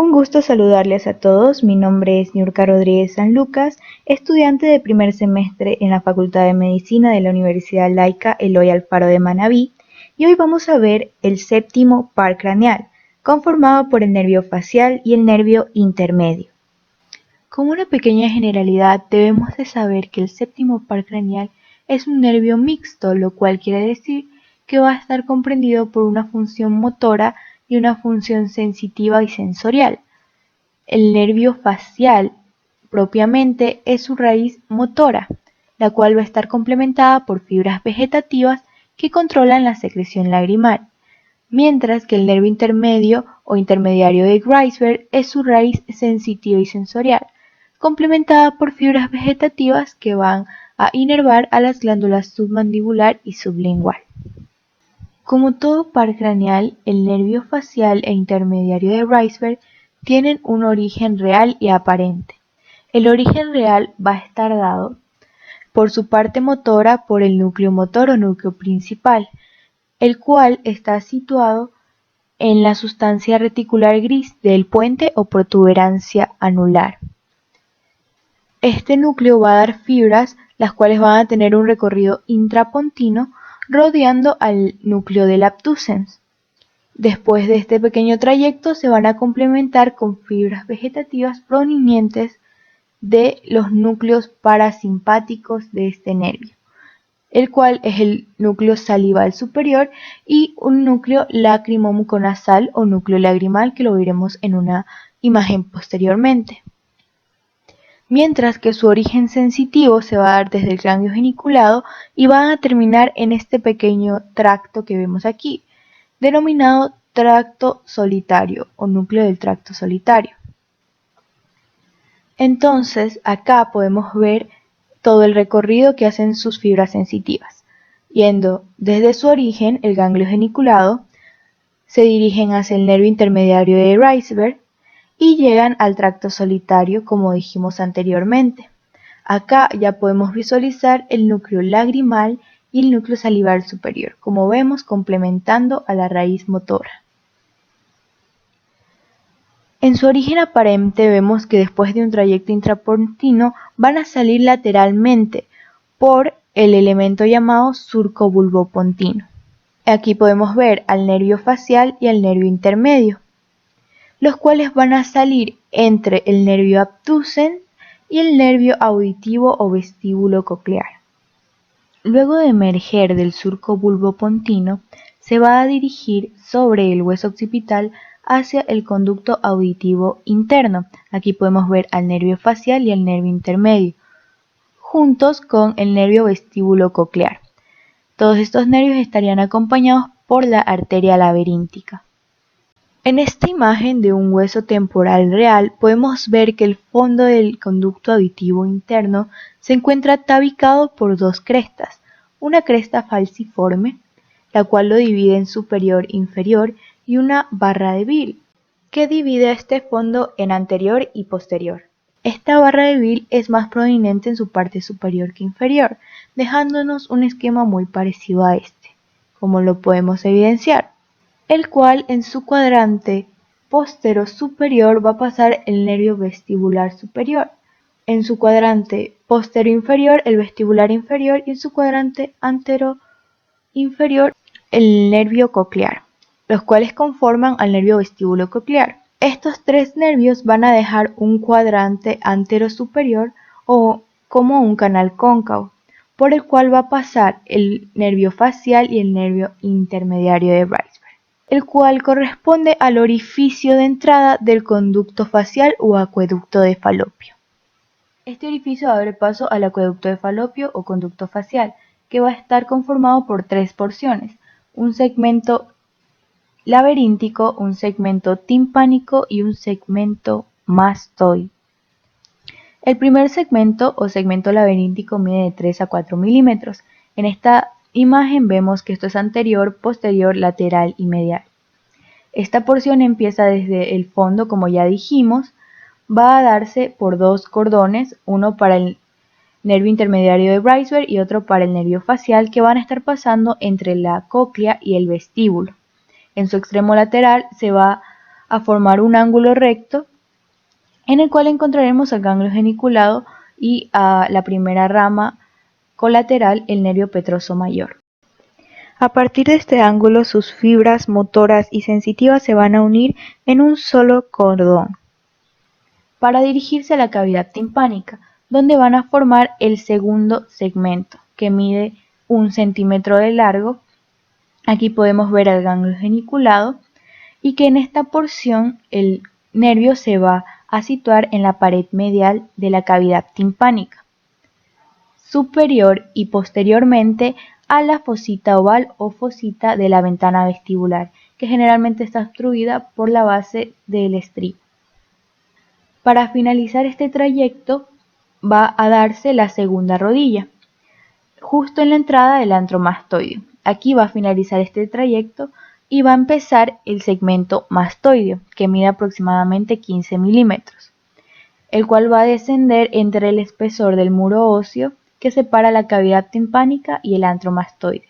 Un gusto saludarles a todos, mi nombre es Niurka Rodríguez Sanlucas, estudiante de primer semestre en la Facultad de Medicina de la Universidad Laica Eloy Alfaro de Manabí, y hoy vamos a ver el séptimo par craneal, conformado por el nervio facial y el nervio intermedio. Como una pequeña generalidad, debemos de saber que el séptimo par craneal es un nervio mixto, lo cual quiere decir que va a estar comprendido por una función motora y una función sensitiva y sensorial. El nervio facial propiamente es su raíz motora, la cual va a estar complementada por fibras vegetativas que controlan la secreción lagrimal, mientras que el nervio intermedio o intermediario de Greifswald es su raíz sensitiva y sensorial, complementada por fibras vegetativas que van a inervar a las glándulas submandibular y sublingual. Como todo par craneal, el nervio facial e intermediario de Greifswald tienen un origen real y aparente. El origen real va a estar dado por su parte motora por el núcleo motor o núcleo principal, el cual está situado en la sustancia reticular gris del puente o protuberancia anular. Este núcleo va a dar fibras, las cuales van a tener un recorrido intrapontino rodeando al núcleo del abducens. Después de este pequeño trayecto se van a complementar con fibras vegetativas provenientes de los núcleos parasimpáticos de este nervio, el cual es el núcleo salival superior y un núcleo lacrimomuconasal o núcleo lagrimal, que lo veremos en una imagen posteriormente. Mientras que su origen sensitivo se va a dar desde el ganglio geniculado y va a terminar en este pequeño tracto que vemos aquí, denominado tracto solitario o núcleo del tracto solitario. Entonces, acá podemos ver todo el recorrido que hacen sus fibras sensitivas. Yendo desde su origen, el ganglio geniculado, se dirigen hacia el nervio intermediario de Greifswald y llegan al tracto solitario, como dijimos anteriormente. Acá ya podemos visualizar el núcleo lagrimal y el núcleo salival superior, como vemos, complementando a la raíz motora. En su origen aparente vemos que después de un trayecto intrapontino van a salir lateralmente por el elemento llamado surco bulbopontino. Aquí podemos ver al nervio facial y al nervio intermedio, los cuales van a salir entre el nervio abducens y el nervio auditivo o vestíbulo coclear. Luego de emerger del surco bulbopontino, se va a dirigir sobre el hueso occipital hacia el conducto auditivo interno. Aquí podemos ver al nervio facial y al nervio intermedio, juntos con el nervio vestíbulo coclear. Todos estos nervios estarían acompañados por la arteria laberíntica. En esta imagen de un hueso temporal real podemos ver que el fondo del conducto auditivo interno se encuentra tabicado por dos crestas, una cresta falciforme, la cual lo divide en superior e inferior, y una barra de Bill, que divide a este fondo en anterior y posterior. Esta barra de Bill es más prominente en su parte superior que inferior, dejándonos un esquema muy parecido a este, como lo podemos evidenciar, el cual en su cuadrante postero superior va a pasar el nervio vestibular superior, en su cuadrante postero inferior el vestibular inferior y en su cuadrante antero inferior el nervio coclear, los cuales conforman al nervio vestíbulo coclear. Estos tres nervios van a dejar un cuadrante antero superior o como un canal cóncavo, por el cual va a pasar el nervio facial y el nervio intermediario de Greifswald, el cual corresponde al orificio de entrada del conducto facial o acueducto de Falopio. Este orificio abre paso al acueducto de Falopio o conducto facial, que va a estar conformado por tres porciones: un segmento laberíntico, un segmento timpánico y un segmento mastoide. El primer segmento o segmento laberíntico mide de 3 a 4 milímetros. En esta imagen vemos que esto es anterior, posterior, lateral y medial. Esta porción empieza desde el fondo, como ya dijimos, va a darse por dos cordones, uno para el nervio intermediario de Greifswald y otro para el nervio facial, que van a estar pasando entre la cóclea y el vestíbulo. En su extremo lateral se va a formar un ángulo recto en el cual encontraremos el ganglio geniculado y a la primera rama colateral, el nervio petroso mayor. A partir de este ángulo, sus fibras motoras y sensitivas se van a unir en un solo cordón para dirigirse a la cavidad timpánica, donde van a formar el segundo segmento, que mide 1 centímetro de largo. Aquí podemos ver el ganglio geniculado y que en esta porción el nervio se va a situar en la pared medial de la cavidad timpánica, superior y posteriormente a la fosita oval o fosita de la ventana vestibular, que generalmente está obstruida por la base del estribo. Para finalizar este trayecto va a darse la segunda rodilla, justo en la entrada del antro mastoideo. Aquí va a finalizar este trayecto y va a empezar el segmento mastoideo, que mide aproximadamente 15 milímetros, el cual va a descender entre el espesor del muro óseo que separa la cavidad timpánica y el antro mastoideo,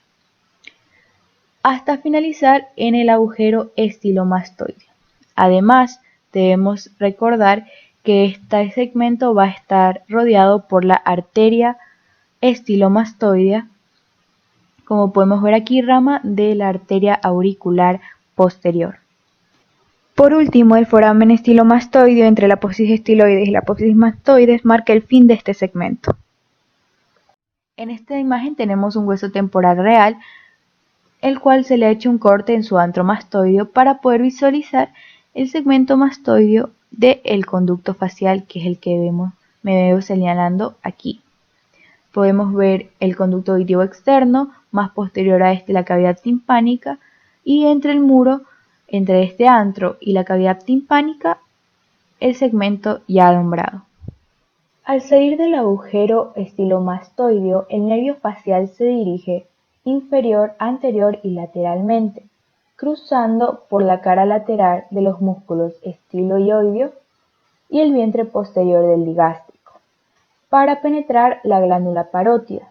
hasta finalizar en el agujero estilomastoideo. Además, debemos recordar que este segmento va a estar rodeado por la arteria estilomastoidea, como podemos ver aquí, rama de la arteria auricular posterior. Por último, el foramen estilomastoideo entre la apófisis estiloides y la apófisis mastoides marca el fin de este segmento. En esta imagen tenemos un hueso temporal real, el cual se le ha hecho un corte en su antro mastoideo para poder visualizar el segmento mastoideo del conducto facial, que es el que me veo señalando aquí. Podemos ver el conducto auditivo externo, más posterior a este la cavidad timpánica, y entre el muro, entre este antro y la cavidad timpánica, el segmento ya alumbrado. Al salir del agujero estilomastoideo, el nervio facial se dirige inferior, anterior y lateralmente, cruzando por la cara lateral de los músculos estiloioideo y el vientre posterior del digástrico, para penetrar la glándula parótida.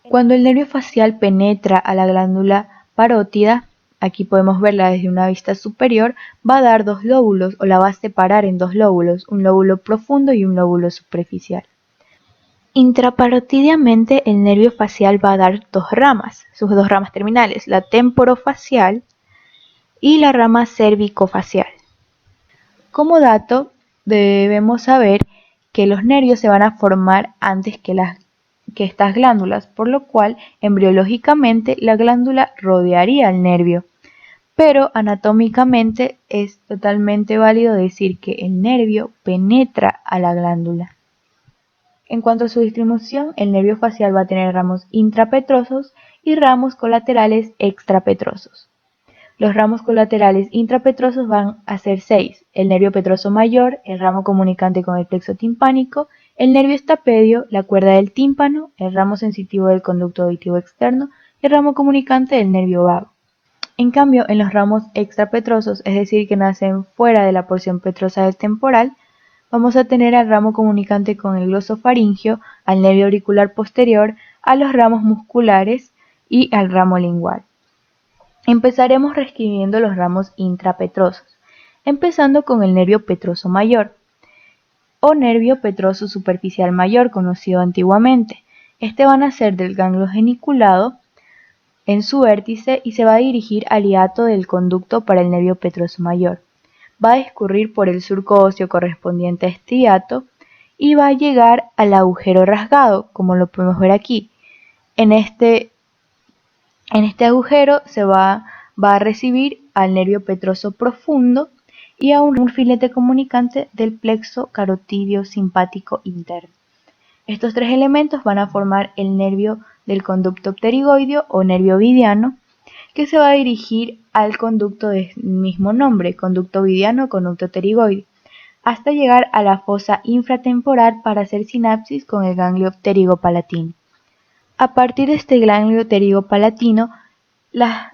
Cuando el nervio facial penetra a la glándula parótida, aquí podemos verla desde una vista superior, va a dar dos lóbulos o la va a separar en dos lóbulos, un lóbulo profundo y un lóbulo superficial. Intraparotídeamente el nervio facial va a dar dos ramas, sus dos ramas terminales, la temporofacial y la rama cervicofacial. Como dato, debemos saber que los nervios se van a formar antes que estas glándulas, por lo cual embriológicamente la glándula rodearía al nervio, pero anatómicamente es totalmente válido decir que el nervio penetra a la glándula. En cuanto a su distribución, el nervio facial va a tener ramos intrapetrosos y ramos colaterales extrapetrosos. Los ramos colaterales intrapetrosos van a ser 6: el nervio petroso mayor, el ramo comunicante con el plexo timpánico, el nervio estapedio, la cuerda del tímpano, el ramo sensitivo del conducto auditivo externo y el ramo comunicante del nervio vago. En cambio, en los ramos extrapetrosos, es decir, que nacen fuera de la porción petrosa del temporal, vamos a tener al ramo comunicante con el glosofaringio, al nervio auricular posterior, a los ramos musculares y al ramo lingual. Empezaremos reescribiendo los ramos intrapetrosos, empezando con el nervio petroso mayor, o nervio petroso superficial mayor, conocido antiguamente. Este va a nacer del ganglio geniculado en su vértice y se va a dirigir al hiato del conducto para el nervio petroso mayor. Va a discurrir por el surco óseo correspondiente a este hiato y va a llegar al agujero rasgado, como lo podemos ver aquí. En este agujero se va a recibir al nervio petroso profundo y a un filete comunicante del plexo carotídeo simpático interno. Estos tres elementos van a formar el nervio del conducto pterigoideo o nervio ovidiano, que se va a dirigir al conducto del mismo nombre, conducto ovidiano o conducto pterigoideo, hasta llegar a la fosa infratemporal para hacer sinapsis con el ganglio pterigopalatino. A partir de este ganglio pterigopalatino, las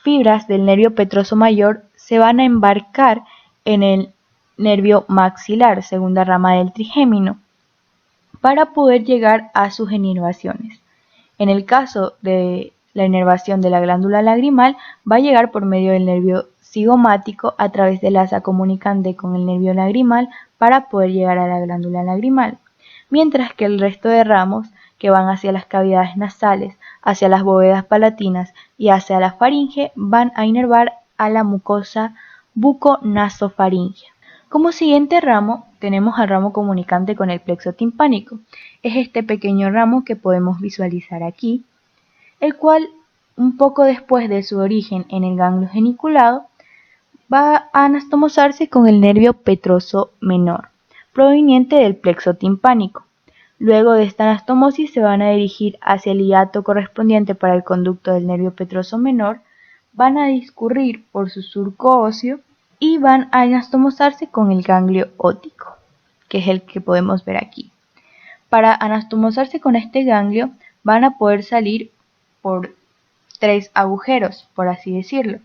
fibras del nervio petroso mayor se van a embarcar en el nervio maxilar, segunda rama del trigémino, para poder llegar a sus inervaciones. En el caso de la inervación de la glándula lagrimal, va a llegar por medio del nervio cigomático a través del asa comunicante con el nervio lagrimal para poder llegar a la glándula lagrimal, mientras que el resto de ramos que van hacia las cavidades nasales, hacia las bóvedas palatinas y hacia la faringe van a inervar a la mucosa buconasofaringea. Como siguiente ramo tenemos al ramo comunicante con el plexo timpánico. Es este pequeño ramo que podemos visualizar aquí, el cual un poco después de su origen en el ganglio geniculado va a anastomosarse con el nervio petroso menor, proveniente del plexo timpánico. Luego de esta anastomosis se van a dirigir hacia el hiato correspondiente para el conducto del nervio petroso menor, van a discurrir por su surco óseo y van a anastomosarse con el ganglio óptico, que es el que podemos ver aquí. Para anastomosarse con este ganglio van a poder salir por 3 agujeros, por así decirlo.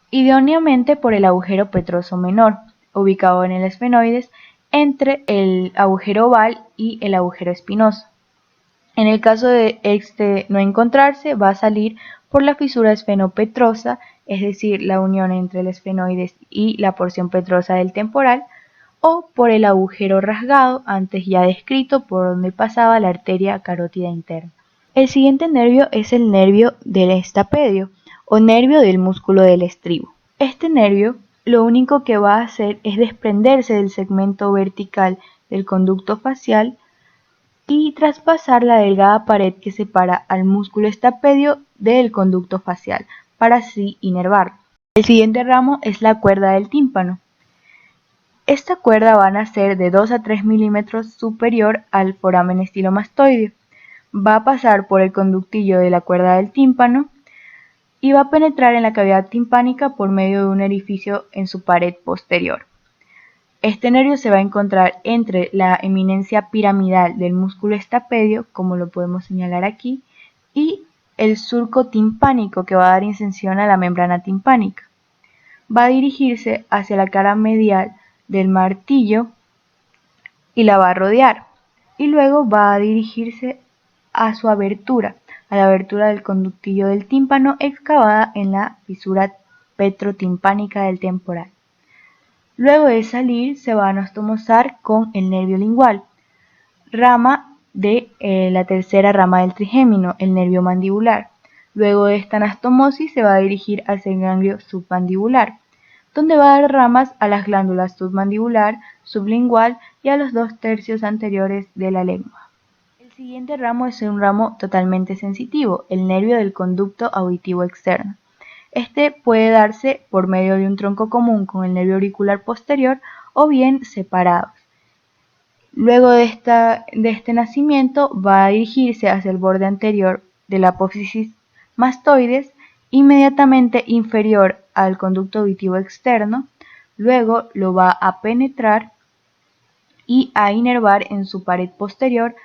Idóneamente por el agujero petroso menor, ubicado en el esfenoides, entre el agujero oval y el agujero espinoso. En el caso de este no encontrarse, va a salir por la fisura esfenopetrosa, es decir, la unión entre el esfenoides y la porción petrosa del temporal, o por el agujero rasgado, antes ya descrito, por donde pasaba la arteria carótida interna. El siguiente nervio es el nervio del estapedio, o nervio del músculo del estribo. Este nervio lo único que va a hacer es desprenderse del segmento vertical del conducto facial y traspasar la delgada pared que separa al músculo estapedio del conducto facial, para así inervarlo. El siguiente ramo es la cuerda del tímpano. Esta cuerda va a nacer de 2 a 3 milímetros superior al foramen estilomastoideo. Va a pasar por el conductillo de la cuerda del tímpano y va a penetrar en la cavidad timpánica por medio de un orificio en su pared posterior. Este nervio se va a encontrar entre la eminencia piramidal del músculo estapedio, como lo podemos señalar aquí, y el surco timpánico que va a dar inserción a la membrana timpánica. Va a dirigirse hacia la cara medial del martillo y la va a rodear, y luego va a dirigirse a su abertura, a la abertura del conductillo del tímpano excavada en la fisura petrotimpánica del temporal. Luego de salir se va a anastomosar con el nervio lingual, rama de la tercera rama del trigémino, el nervio mandibular. Luego de esta anastomosis se va a dirigir hacia el ganglio submandibular, donde va a dar ramas a las glándulas submandibular, sublingual y a los 2/3 anteriores de la lengua. El siguiente ramo es un ramo totalmente sensitivo, el nervio del conducto auditivo externo. Este puede darse por medio de un tronco común con el nervio auricular posterior o bien separados. Luego de este nacimiento va a dirigirse hacia el borde anterior de la apófisis mastoides, inmediatamente inferior al conducto auditivo externo. Luego lo va a penetrar y a inervar en su pared posterior,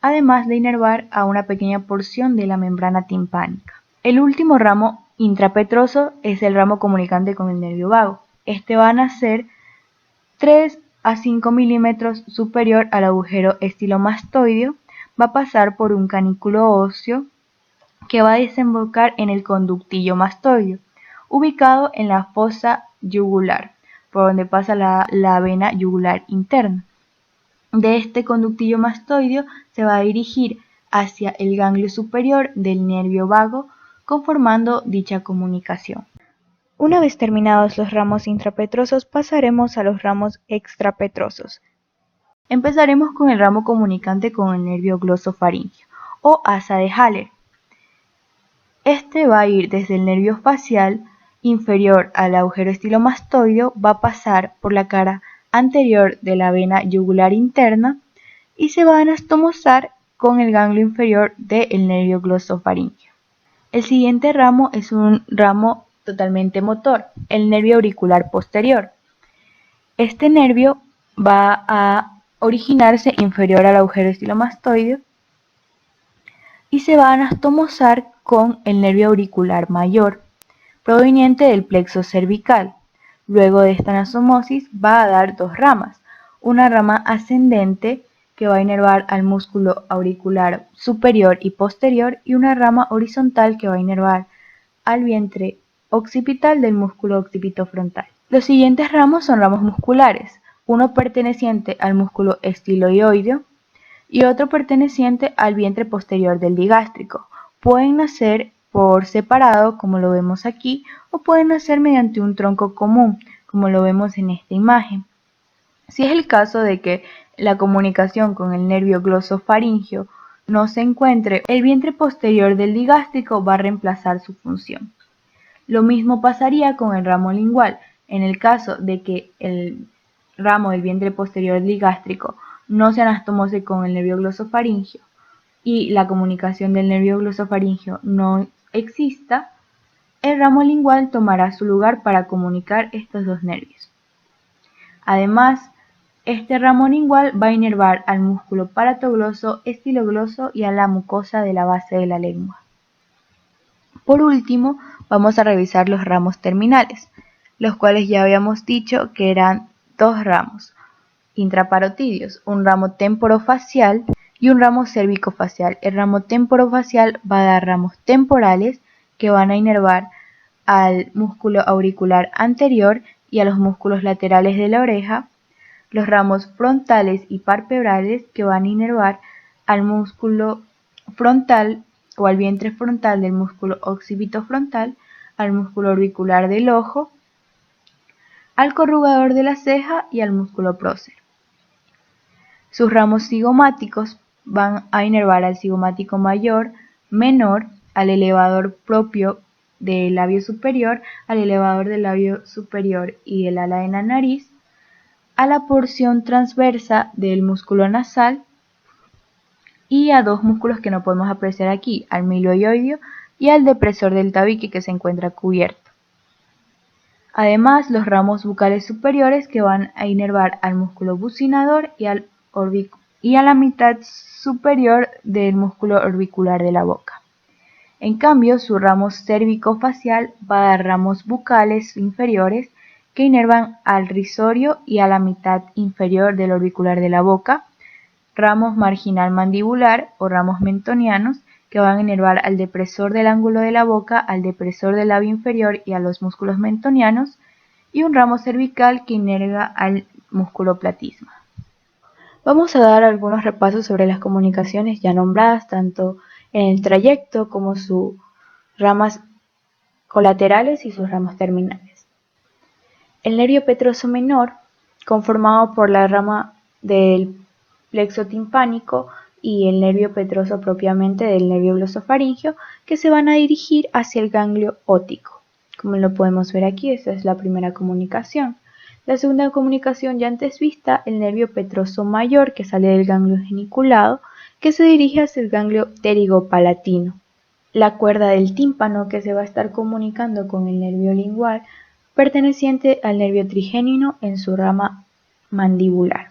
además de inervar a una pequeña porción de la membrana timpánica. El último ramo intrapetroso es el ramo comunicante con el nervio vago. Este va a nacer 3 a 5 milímetros superior al agujero estilomastoideo, va a pasar por un canículo óseo que va a desembocar en el conductillo mastoideo, ubicado en la fosa yugular, por donde pasa la vena yugular interna. De este conductillo mastoideo se va a dirigir hacia el ganglio superior del nervio vago, conformando dicha comunicación. Una vez terminados los ramos intrapetrosos, pasaremos a los ramos extrapetrosos. Empezaremos con el ramo comunicante con el nervio glosofaringeo, o asa de Haller. Este va a ir desde el nervio facial inferior al agujero estilomastoideo, va a pasar por la cara anterior de la vena yugular interna y se va a anastomosar con el ganglio inferior del nervio glosofaringeo. El siguiente ramo es un ramo totalmente motor, el nervio auricular posterior. Este nervio va a originarse inferior al agujero estilomastoideo y se va a anastomosar con el nervio auricular mayor, proveniente del plexo cervical. Luego de esta anastomosis va a dar dos ramas, una rama ascendente que va a inervar al músculo auricular superior y posterior y una rama horizontal que va a inervar al vientre occipital del músculo occipitofrontal. Los siguientes ramos son ramos musculares, uno perteneciente al músculo estiloioideo y otro perteneciente al vientre posterior del digástrico. Pueden nacer por separado, como lo vemos aquí, o pueden nacer mediante un tronco común, como lo vemos en esta imagen. Si es el caso de que la comunicación con el nervio glosofaringeo no se encuentre, el vientre posterior del digástrico va a reemplazar su función. Lo mismo pasaría con el ramo lingual. En el caso de que el ramo del vientre posterior digástrico no se anastomose con el nervio glosofaringeo y la comunicación del nervio glosofaringeo no exista, el ramo lingual tomará su lugar para comunicar estos dos nervios. Además, este ramo lingual va a inervar al músculo palatogloso, estilogloso y a la mucosa de la base de la lengua. Por último, vamos a revisar los ramos terminales, los cuales ya habíamos dicho que eran dos ramos intraparotidios, un ramo temporofacial y un ramo cervicofacial. El ramo temporofacial va a dar ramos temporales que van a inervar al músculo auricular anterior y a los músculos laterales de la oreja, los ramos frontales y palpebrales que van a inervar al músculo frontal o al vientre frontal del músculo occipitofrontal, al músculo orbicular del ojo, al corrugador de la ceja y al músculo prócer. Sus ramos cigomáticos van a inervar al cigomático mayor, menor, al elevador propio del labio superior, al elevador del labio superior y del ala de la nariz, a la porción transversa del músculo nasal y a dos músculos que no podemos apreciar aquí, al milioideo y al depresor del tabique que se encuentra cubierto. Además, los ramos bucales superiores que van a inervar al músculo bucinador y a la mitad superior del músculo orbicular de la boca. En cambio, su ramo cervicofacial va a dar ramos bucales inferiores que inervan al risorio y a la mitad inferior del orbicular de la boca, ramos marginal mandibular o ramos mentonianos que van a inervar al depresor del ángulo de la boca, al depresor del labio inferior y a los músculos mentonianos, y un ramo cervical que inerva al músculo platisma. Vamos a dar algunos repasos sobre las comunicaciones ya nombradas, tanto en el trayecto como sus ramas colaterales y sus ramas terminales. El nervio petroso menor, conformado por la rama del plexo timpánico y el nervio petroso propiamente del nervio glosofaringeo, que se van a dirigir hacia el ganglio óptico. Como lo podemos ver aquí, esta es la primera comunicación. La segunda comunicación ya antes vista, el nervio petroso mayor que sale del ganglio geniculado, que se dirige hacia el ganglio pterigopalatino. La cuerda del tímpano que se va a estar comunicando con el nervio lingual, perteneciente al nervio trigémino en su rama mandibular.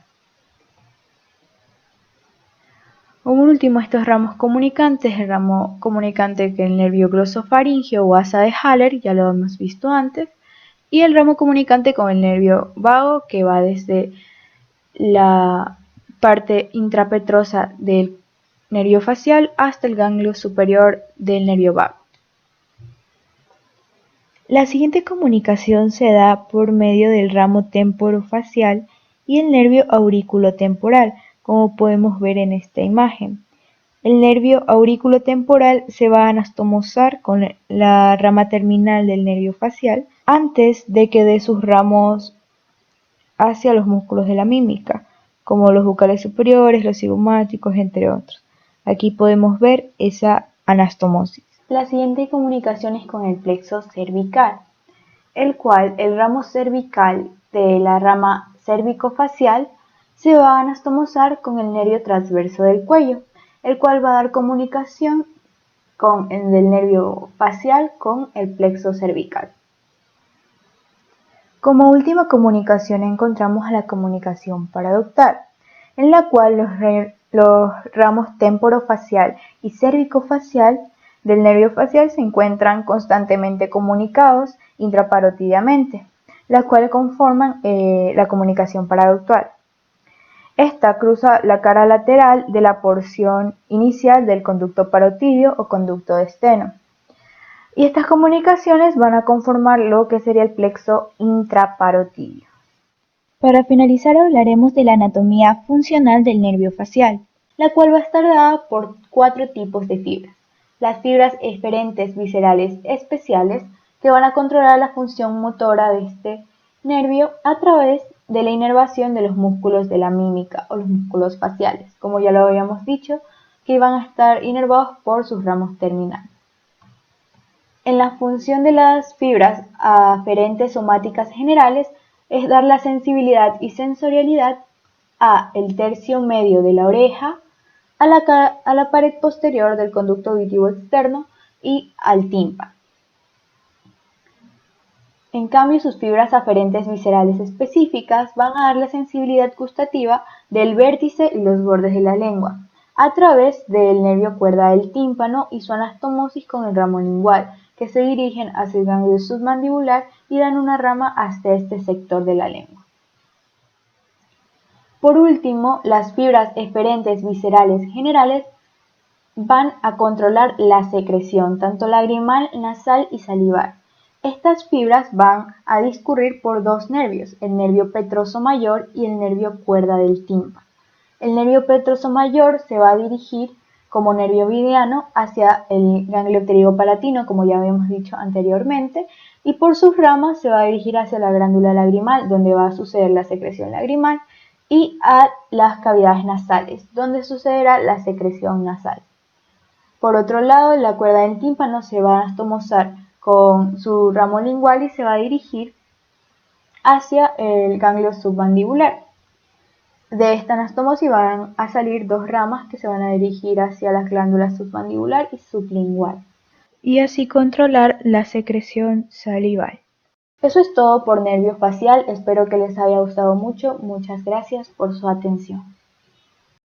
Por último, estos ramos comunicantes, el ramo comunicante que es el nervio glosofaringeo o asa de Haller, ya lo hemos visto antes, y el ramo comunicante con el nervio vago que va desde la parte intrapetrosa del nervio facial hasta el ganglio superior del nervio vago. La siguiente comunicación se da por medio del ramo temporofacial y el nervio auriculotemporal, como podemos ver en esta imagen. El nervio auriculotemporal se va a anastomosar con la rama terminal del nervio facial antes de que dé sus ramos hacia los músculos de la mímica, como los bucales superiores, los cigomáticos, entre otros. Aquí podemos ver esa anastomosis. La siguiente comunicación es con el plexo cervical, el cual el ramo cervical de la rama cervicofacial se va a anastomosar con el nervio transverso del cuello, el cual va a dar comunicación con el del nervio facial con el plexo cervical. Como última comunicación encontramos a la comunicación paraductal, en la cual los ramos temporofacial y cervicofacial del nervio facial se encuentran constantemente comunicados intraparotídicamente, las cuales conforman la comunicación paraductal. Esta cruza la cara lateral de la porción inicial del conducto parotídeo o conducto de Steno. Y estas comunicaciones van a conformar lo que sería el plexo intraparotidio. Para finalizar hablaremos de la anatomía funcional del nervio facial, la cual va a estar dada por 4 tipos de fibras. Las fibras eferentes viscerales especiales, que van a controlar la función motora de este nervio a través de la inervación de los músculos de la mímica o los músculos faciales, como ya lo habíamos dicho, que van a estar inervados por sus ramos terminales. En la función de las fibras aferentes somáticas generales es dar la sensibilidad y sensorialidad a el tercio medio de la oreja, a la pared posterior del conducto auditivo externo y al tímpano. En cambio, sus fibras aferentes viscerales específicas van a dar la sensibilidad gustativa del vértice y los bordes de la lengua, a través del nervio cuerda del tímpano y su anastomosis con el ramo lingual, que se dirigen hacia el ganglio submandibular y dan una rama hasta este sector de la lengua. Por último, las fibras eferentes viscerales generales van a controlar la secreción, tanto lagrimal, nasal y salivar. Estas fibras van a discurrir por 2 nervios, el nervio petroso mayor y el nervio cuerda del tímpano. El nervio petroso mayor se va a dirigir como nervio videano hacia el ganglio pterigopalatino, como ya habíamos dicho anteriormente, y por sus ramas se va a dirigir hacia la glándula lagrimal, donde va a suceder la secreción lagrimal, y a las cavidades nasales, donde sucederá la secreción nasal. Por otro lado, la cuerda del tímpano se va a anastomosar con su ramo lingual y se va a dirigir hacia el ganglio submandibular. De esta anastomosis van a salir 2 ramas que se van a dirigir hacia las glándulas submandibular y sublingual, y así controlar la secreción salival. Eso es todo por nervio facial, espero que les haya gustado mucho, muchas gracias por su atención.